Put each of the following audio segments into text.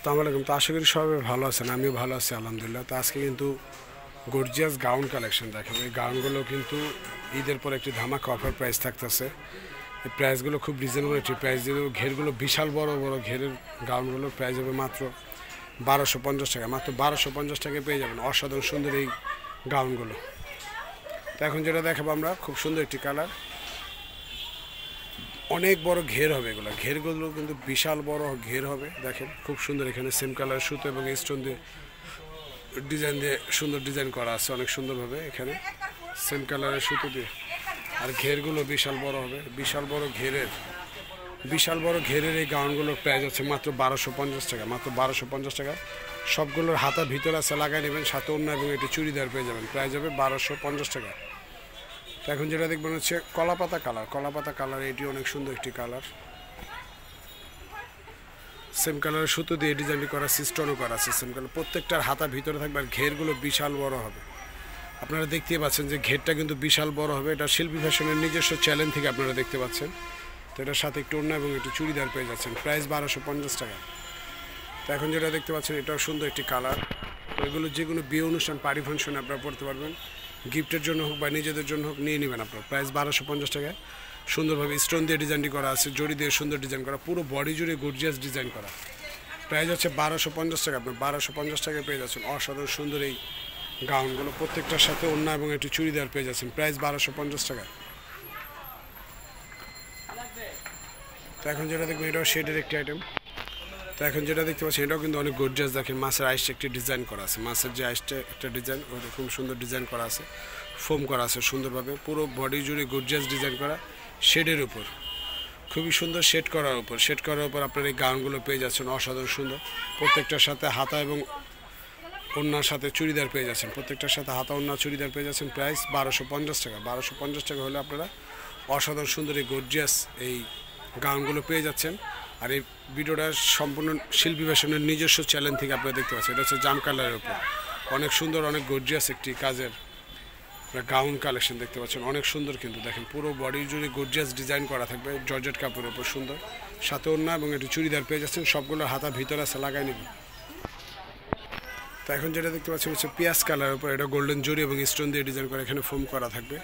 আসসালামু আলাইকুম। তো আশা করি সবাই ভালো আছেন, আমিও ভালো আছি আলহামদুলিল্লাহ। তো আজকে কিন্তু গর্জিয়াস গাউন কালেকশন দেখাবো। এই গাউনগুলো কিন্তু ঈদের পর একটি ধামাকা অফার প্রাইস থাকতেছে। এই প্রাইসগুলো খুব রিজনেবল একটি প্রাইস দিয়ে দেবো। ঘেরগুলো বিশাল বড় বড় ঘেরের গাউনগুলোর প্রাইস হবে মাত্র 1250 টাকা। মাত্র 1250 টাকায় পেয়ে যাবেন অসাধারণ সুন্দর এই গাউনগুলো। তো এখন যেটা দেখাবো আমরা, খুব সুন্দর একটি কালার, অনেক বড় ঘের হবে। এগুলো ঘেরগুলো কিন্তু বিশাল বড় ঘের হবে। দেখেন খুব সুন্দর, এখানে সেম কালার সুতো এবং স্টোন দিয়ে ডিজাইন দিয়ে সুন্দর ডিজাইন করা আছে অনেক সুন্দরভাবে, এখানে সেম কালারের সুতো দিয়ে। আর ঘেরগুলো বিশাল বড় হবে, বিশাল বড় ঘেরের এই গাউনগুলোর প্রাইস হচ্ছে মাত্র 1250 টাকা। মাত্র 1250 টাকা। সবগুলোর হাতা ভিতরে আছে, লাগাই নেবেন, সাথে অন্য এবং একটি চুড়িদার পেয়ে যাবেন। প্রাইস হবে 1250 টাকা। তো এখন যেটা দেখবেন হচ্ছে কলাপাতা কালার। এটি অনেক সুন্দর একটি কালার, সেম কালারের সুতো দিয়ে ডিজাইনটি করা, সিস্টনও করা আছে সেম কালার। প্রত্যেকটার হাতা ভিতরে থাকবে আর ঘেরগুলো বিশাল বড় হবে। আপনারা দেখতেই পাচ্ছেন যে ঘেরটা কিন্তু বিশাল বড় হবে। এটা শিল্পী ফ্যাশনের নিজস্ব চ্যালেঞ্জ থেকে আপনারা দেখতে পাচ্ছেন। তো এটার সাথে একটু অন্য এবং একটু চুড়িদার পেয়ে যাচ্ছেন। প্রাইস 1250 টাকা। তো এখন যেটা দেখতে পাচ্ছেন এটাও সুন্দর একটি কালার। তো এগুলো যে কোনো বিয়ে অনুষ্ঠান, পার্টি ফাংশনে আপনারা পড়তে পারবেন, গিফটের জন্য হোক বা নিজেদের জন্য হোক নিয়ে নেবেন আপনার। প্রাইস 1250 টাকায়। সুন্দরভাবে স্টোন দিয়ে ডিজাইনটি করা আছে, জড়ি দিয়ে সুন্দর ডিজাইন করা, পুরো বডি জুড়ে গর্জিয়াস ডিজাইন করা। প্রাইস হচ্ছে 1250 টাকা। আপনার 1250 টাকায় পেয়ে যাচ্ছেন অসাধারণ সুন্দর এই গাউনগুলো। প্রত্যেকটার সাথে অন্য এবং একটু চুড়িদার পেয়ে যাচ্ছেন। প্রাইস 1250 টাকা। তো এখন যেটা দেখবেন এটাও শেডের একটি আইটেম। তো এখন যেটা দেখতে পাচ্ছেন এটাও কিন্তু অনেক গর্জিয়াস। দেখেন মাছের আইসটা একটি ডিজাইন করা আছে, মাছের যে আইসটা একটা ডিজাইন, ওটা খুব সুন্দর ডিজাইন করা আছে, ফোম করা আছে সুন্দরভাবে, পুরো বডি জুড়ে গর্জিয়াস ডিজাইন করা, শেডের উপর খুবই সুন্দর শেড করার উপর আপনার এই গাউনগুলো পেয়ে যাচ্ছেন অসাধারণ সুন্দর। প্রত্যেকটার সাথে হাতা এবং ওড়নার সাথে চুড়িদার পেয়ে যাচ্ছেন, প্রত্যেকটার সাথে হাতা ওড়না চুড়িদার পেয়ে যাচ্ছেন। প্রাইস 1250 টাকা। 1250 টাকা হলে আপনারা অসাধারণ সুন্দর এই গর্জিয়াস এই গাউনগুলো পেয়ে যাচ্ছেন। আর এই ভিডিওটা সম্পূর্ণ শিল্পী ফ্যাশনের নিজস্ব চ্যালেঞ্জ থেকে আপনারা দেখতে পাচ্ছেন। এটা হচ্ছে জাম কালারের উপর অনেক সুন্দর, অনেক গর্জিয়াস একটি কাজের গাউন কালেকশন দেখতে পাচ্ছেন, অনেক সুন্দর। কিন্তু দেখেন পুরো বডি জুড়ে গর্জিয়াস ডিজাইন করা থাকবে, জর্জেট কাপড়ের উপর সুন্দর, সাথে ওড়না এবং একটু চুড়িদার পেয়ে যাচ্ছেন। সবগুলোর হাতা ভিতরে আছে, লাগাই নেবেন। তো এখন যেটা দেখতে পাচ্ছেন হচ্ছে পেঁয়াজ কালারের উপর, এটা গোল্ডেন জরি এবং স্টোন দিয়ে ডিজাইন করা, এখানে ফোম করা থাকবে,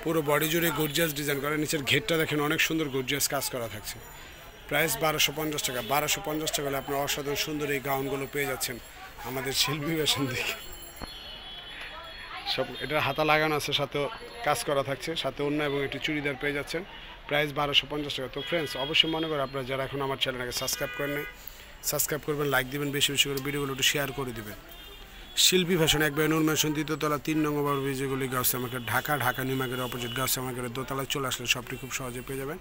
পুরো বডি জুড়ে গর্জিয়াস ডিজাইন করা। নিচের ঘেরটা দেখেন অনেক সুন্দর গর্জিয়াস কাজ করা থাকছে। প্রাইস 1250 টাকা। 1250 টাকা হলে আপনার অসাধারণ সুন্দর এই গাউনগুলো পেয়ে যাচ্ছেন আমাদের শিল্পী ফ্যাশন থেকে। সব এটা হাতা লাগানো আছে, সাথে কাজ করা থাকছে, সাথে অন্য এবং একটি চুড়িদার পেয়ে যাচ্ছেন। প্রাইস 1250 টাকা। তো ফ্রেন্ডস, অবশ্যই মনে করেন আপনারা যারা এখন আমার চ্যানেলটাকে সাবস্ক্রাইব করেন, সাবস্ক্রাইব করবেন, লাইক দিবেন, বেশি বেশি করে ভিডিওগুলো একটু শেয়ার করে দিবেন। শিল্পী ফ্যাশন, একবার নূর মেশন, দ্বিতীয়তলা 3 নম্বর বারবি, যেগুলি গাউসিয়া মার্কেট, ঢাকা নিউ মার্কেটের অপোজিট গাউসিয়া মার্কেটের দোতলায় চলে আসলে সবটি খুব সহজে পেয়ে যাবেন।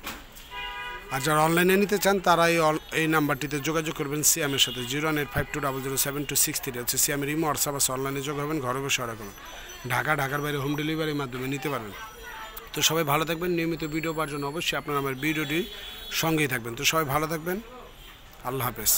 আর যারা অনলাইনে নিতে চান তারা এই নাম্বারটিতে যোগাযোগ করবেন সিয়ামের সাথে, 01852072633 হচ্ছে সিয়ামের ইমো হোয়াটসঅ্যাপ আছে। অনলাইনে যোগ হবেন, ঘরে বসে অর্ডার করবেন। ঢাকার বাইরে হোম ডেলিভারির মাধ্যমে নিতে পারবেন। তো সবাই ভালো থাকবেন। নিয়মিত ভিডিও পাওয়ার জন্য অবশ্যই আপনারা আমার ভিডিওটি সঙ্গেই থাকবেন। তো সবাই ভালো থাকবেন। আল্লাহ হাফেজ।